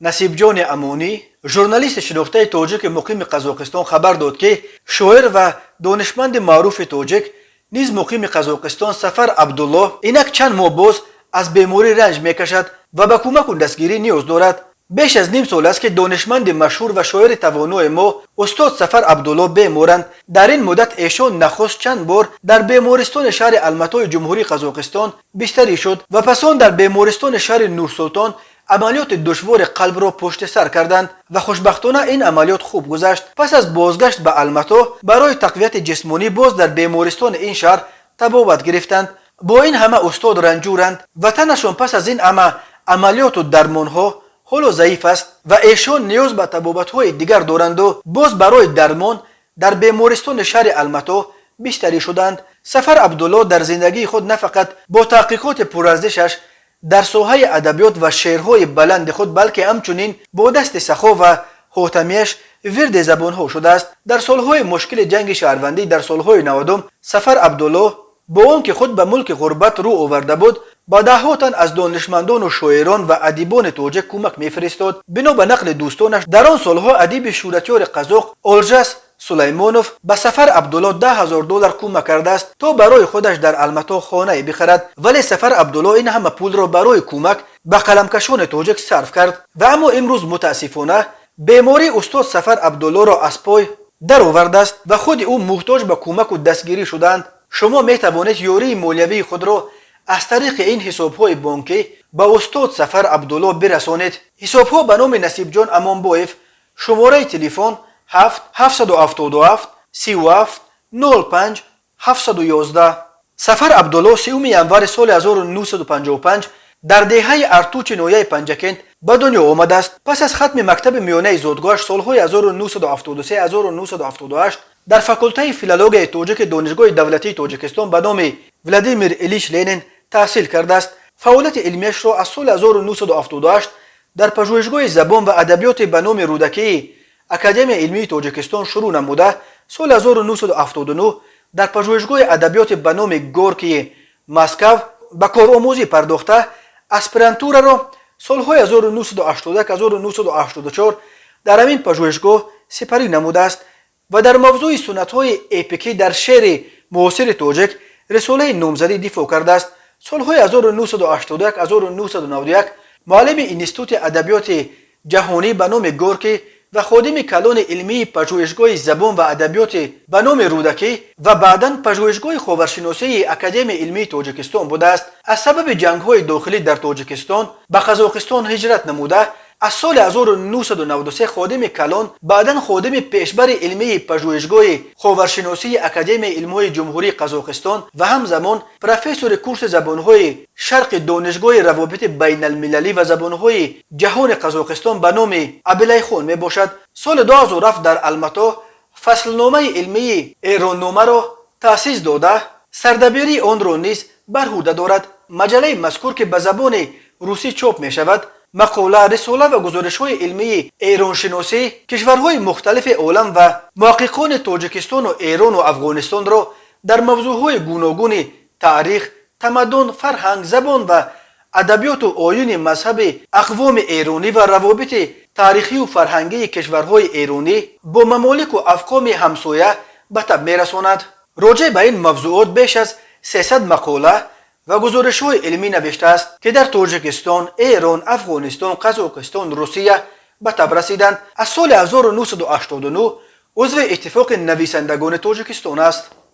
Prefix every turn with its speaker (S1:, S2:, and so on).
S1: نصیب جان امونی ژورنالیست شناخته تاجیک مقیم قزاقستان خبر داد که شاعر و دانشمند معروف تاجیک نیز مقیم قزاقستان سفر عبدالله اینک چند ماه باز از بیماری رنج میکشد و به کمک و دستگیری نیاز دارد. بیش از نیم سال است که دانشمند مشهور و شاعر توانای ما استاد سفر عبدالله بیمارند. در این مدت ایشان نخست چند بار در بیمارستان شهر الماتای جمهوری قزاقستان بستری شد و پس آن در بیمارستان شهر نورسلطان عملیات دشوار قلب را پشت سر کردند و خوشبختانه این عملیات خوب گذشت. پس از بازگشت به الماتا برای تقویت جسمانی باز در بیمارستان این شهر تبابت گرفتند. با این همه استاد رنجورند و تنشان پس از این عملیات و درمانها حال ضعیف است و ایشان نیاز به تبابت‌های دیگر دارند و باز برای درمان در بیمارستان شهر الماتا بستری شدند. سفر عبدالله در زندگی خود نه فقط با تحقیقات پرارزشش در ساحه ادبیات و شعرهای بلند خود بلکه همچنین با دست سخا و حاتمیش ورد زبانها شده است. در سالهای مشکل جنگ شهروندی در سالهای 90 سفر عبدالله با آنکه خود به ملک غربت رو آورده بود با دهها تن از دانشمندان و شاعران و ادیبان تاجیک کمک میفرستاد. بنا به نقل دوستانش در آن سالها ادیب شورتیار قزاق اولژاس سلیمانوف به سفر عبدالله $10,000 کمک کرده است تا برای خودش در الماتا خانه بخرد، ولی سفر عبدالله این همه پول را برای کمک به قلمکشان تاجیک صرف کرد و اما امروز متاسفانه بیماری استاد سفر عبدالله را از پای در آورده است و خود او محتاج به کمک و دستگیری شدند. شما می توانید یاری مالیوی خود را از طریق این حساب‌های بانکی با استاد سفر عبدالله برسانید. حساب‌ها به نام نصیب جان امانبایف، شماره تلفن 777 37 05 711. سفر عبدالله 3 ینور سال 1955 در دهه ارتوچ نویه پنجکند به دنیا آمده است. پس از ختم مکتب میانه زادگاهش سالهای 1973 1978 در فاکولته فیلولوژی تاجیک دانشگاه دولتی تاجیکستان به نام ولادیمیر ایلیچ لنین تحصیل کرده است. فعالیت علمیش را از سال 1978 در پژوهشگاه زبان و ادبیات به نام رودکی اکادمی علمی تاجیکستان شروع نموده. سال 1979 در پژوهشگاه ادبیات به نام گورکی مسکو به کارآموزی پرداخته. اسپرانتورا را سالهای 1981 1984 در همین پژوهشگاه سپری نموده است و در موضوع سنت‌های اپیکی در شعر معاصر تاجیک رساله نامزدی دفاع کرده است. سالهای 1981 1991 معلم اینستیتوت ادبیات جهانی به نام گورکی و خادم کلان علمی پژوهشگاه زبان و ادبیات به نام رودکی و بعداً پژوهشگاه خاورشناسی اکادمی علمی تاجیکستان بوده است. از سبب جنگ‌های داخلی در تاجیکستان به قزاقستان هجرت نموده. از سال 1993 خادم کلان بعداً خادم پیشبر علمی پژوهشگاه خاورشناسی اکادمی علمی جمهوری قزاقستان و همزمان پروفسور کورس زبان‌های شرق دانشگاه روابط بین المللی و زبان‌های جهان قزاقستان به نام ابلیخان می باشد. سال 2007 در الماتا فصلنامه علمی ایراننامه را تأسیس داده. سردبیری آن را نیز بر عهده دارد. مجله مذکور که به زبان روسی چاپ می شود مقاله، رساله و گزارش‌های علمی ایرانشناسی کشورهای مختلف عالم و محققان تاجیکستان و ایران و افغانستان را در موضوعهای گوناگون تاریخ، تمدن، فرهنگ، زبان و ادبیات و آیین مذهب اقوام ایرانی و روابط تاریخی و فرهنگی کشورهای ایرانی با ممالک و افقام همسایه به تب می‌رساند. راجع به این موضوعات بیش از 300 مقاله و گزارش‌های علمی نوشته است که در تاجیکستان، ایران، افغانستان، قزاقستان، روسیه به تب رسیدند. از سال 1989 عضو اتفاق نویسندگان تاجیکستان است.